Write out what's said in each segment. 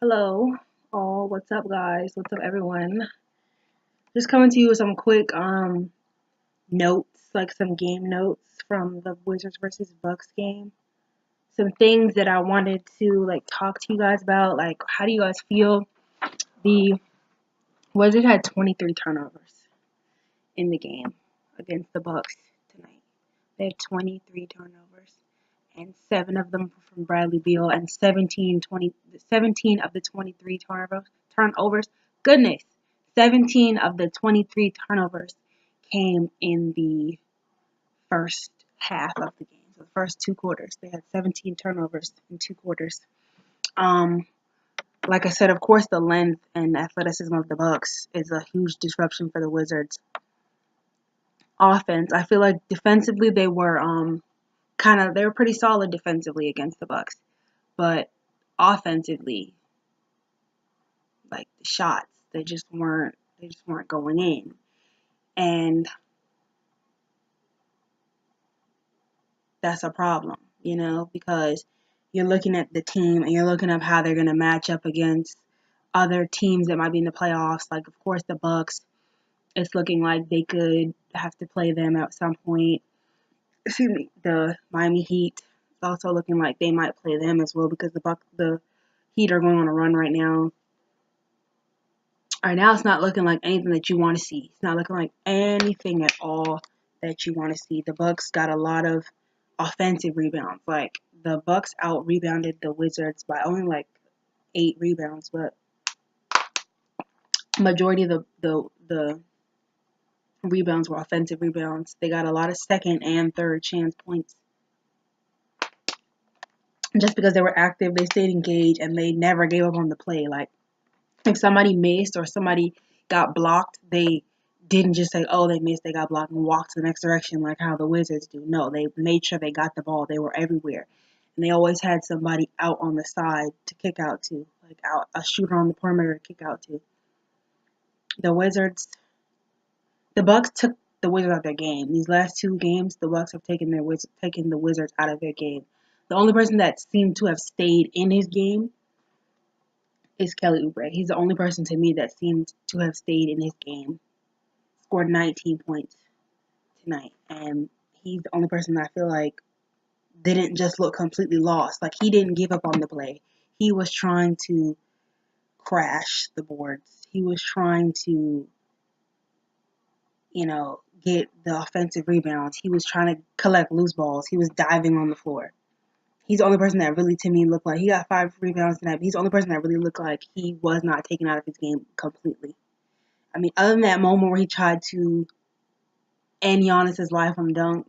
Hello, all. What's up, guys? What's up, everyone? Just coming to you with some quick notes, like some game notes from the Wizards versus Bucks game. Some things that I wanted to talk to you guys about. Like, how do you guys feel? The Wizards had 23 turnovers in the game against the Bucks tonight. They had 23 turnovers, and 7 of them from Bradley Beal, and 17 of the 23 turnovers. Goodness, 17 of the 23 turnovers came in the first half of the game. So the first 2 quarters, they had 17 turnovers in 2 quarters. Um, like I said, of course, the length and athleticism of the Bucks is a huge disruption for the Wizards. Offense, I feel like defensively they were they were pretty solid defensively against the Bucks, but offensively, like the shots, they just weren't going in. And that's a problem, because you're looking at the team and you're looking at how they're going to match up against other teams that might be in the playoffs. Like, of course, the Bucks. It's looking like they could have to play them at some point. Excuse me. The Miami Heat. It's also looking like they might play them as well because the Heat are going on a run right now. Right now, it's not looking like anything that you want to see. It's not looking like anything at all that you want to see. The Bucks got a lot of offensive rebounds. Like, the Bucks out rebounded the Wizards by only 8 rebounds, but majority of the rebounds were offensive rebounds. They got a lot of second and third chance points. Just because they were active, they stayed engaged, and they never gave up on the play. Like, if somebody missed or somebody got blocked, they didn't just say, oh, they missed, they got blocked, and walk to the next direction like how the Wizards do. No, they made sure they got the ball. They were everywhere. And they always had somebody out on the side to kick out to, like out a shooter on the perimeter to kick out to. The Wizards, the Bucks took the Wizards out of their game. These last 2 games, the Bucks have taken the Wizards out of their game. The only person that seemed to have stayed in his game is Kelly Oubre. He's the only person to me that seemed to have stayed in his game. Scored 19 points tonight, and he's the only person that I feel like didn't just look completely lost. Like, he didn't give up on the play. He was trying to crash the boards. He was trying to, get the offensive rebounds. He was trying to collect loose balls. He was diving on the floor. He's the only person that really, to me, looked like he got 5 rebounds tonight. But he's the only person that really looked like he was not taken out of his game completely. I mean, other than that moment where he tried to end Giannis's life on dunk,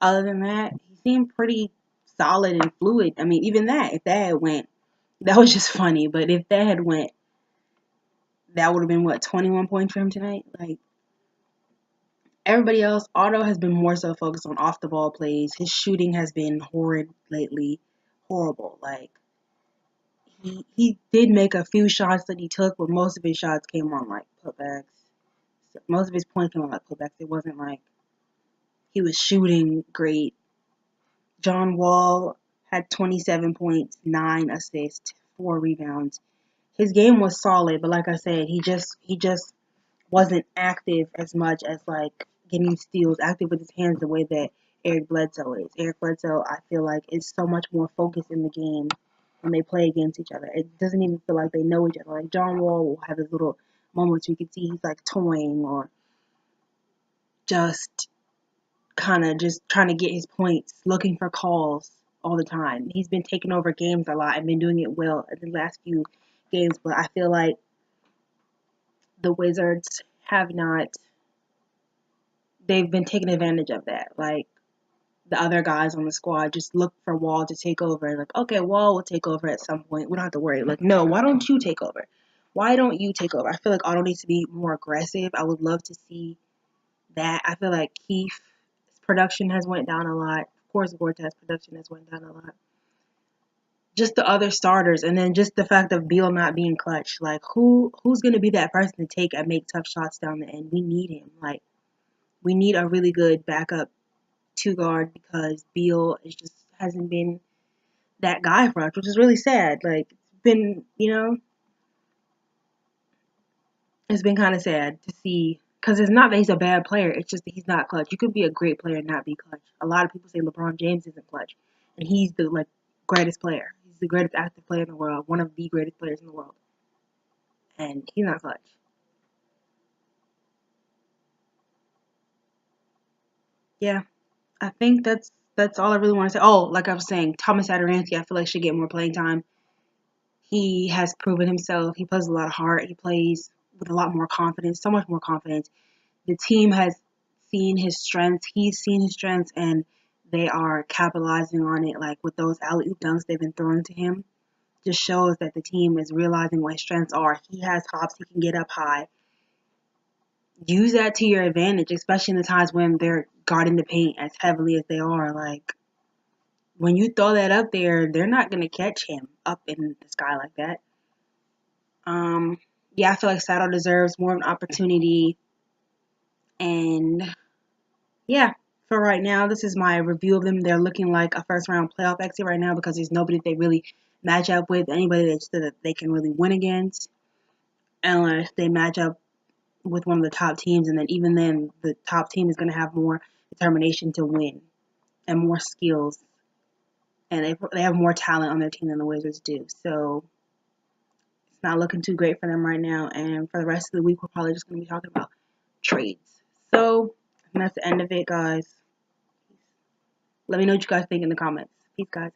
other than that, he seemed pretty solid and fluid. I mean, even that, if that had went, that was just funny. But if that had went, that would have been, 21 points for him tonight? Like, everybody else, Otto has been more so focused on off the ball plays. His shooting has been horrid lately. Horrible. Like, he did make a few shots that he took, but most of his shots came on putbacks. Most of his points came on putbacks. It wasn't like he was shooting great. John Wall had 27 points, 9 assists, 4 rebounds. His game was solid, but like I said, he just wasn't active as much as getting steals, active with his hands the way that Eric Bledsoe is. Eric Bledsoe, I feel like, is so much more focused in the game when they play against each other. It doesn't even feel like they know each other. Like, John Wall will have his little moments where you can see he's toying or just kind of just trying to get his points, looking for calls all the time. He's been taking over games a lot and been doing it well in the last few games, but I feel like the Wizards have not, they've been taking advantage of that. Like, the other guys on the squad just look for Wall to take over. Like, okay, Wall will take over at some point. We don't have to worry. Like, no, why don't you take over? Why don't you take over? I feel like Otto needs to be more aggressive. I would love to see that. I feel like Keith's production has went down a lot. Of course, Gortat's production has went down a lot. Just the other starters, and then just the fact of Beal not being clutch. Like, who's gonna be that person to take and make tough shots down the end? We need him. Like, we need a really good backup 2 guard because Beal just hasn't been that guy for us, which is really sad. Like, it's been, it's been kind of sad to see, because it's not that he's a bad player. It's just that he's not clutch. You could be a great player and not be clutch. A lot of people say LeBron James isn't clutch, and he's the greatest player. He's the greatest active player in the world, one of the greatest players in the world, and he's not clutch. Yeah, I think that's all I really want to say. Oh, like I was saying, Thomas Satoransky, I feel like should get more playing time. He has proven himself. He plays a lot of heart. He plays with a lot more confidence, so much more confidence. The team has seen his strengths. He's seen his strengths, and they are capitalizing on it. Like with those alley-oop dunks they've been throwing to him, just shows that the team is realizing what his strengths are. He has hops. He can get up high. Use that to your advantage, especially in the times when they're guarding the paint as heavily as they are. Like when you throw that up there, they're not gonna catch him up in the sky like that. Um, yeah, I feel like Sato deserves more of an opportunity, and yeah, for right now, this is my review of them. They're looking like a first round playoff exit right now because there's nobody they really match up with, anybody that they can really win against, unless they match up with one of the top teams, and then even then, the top team is going to have more determination to win and more skills, and they have more talent on their team than the Wizards do. So it's not looking too great for them right now. And for the rest of the week, we're probably just going to be talking about trades. So that's the end of it, guys. Let me know what you guys think in the comments. Peace, guys.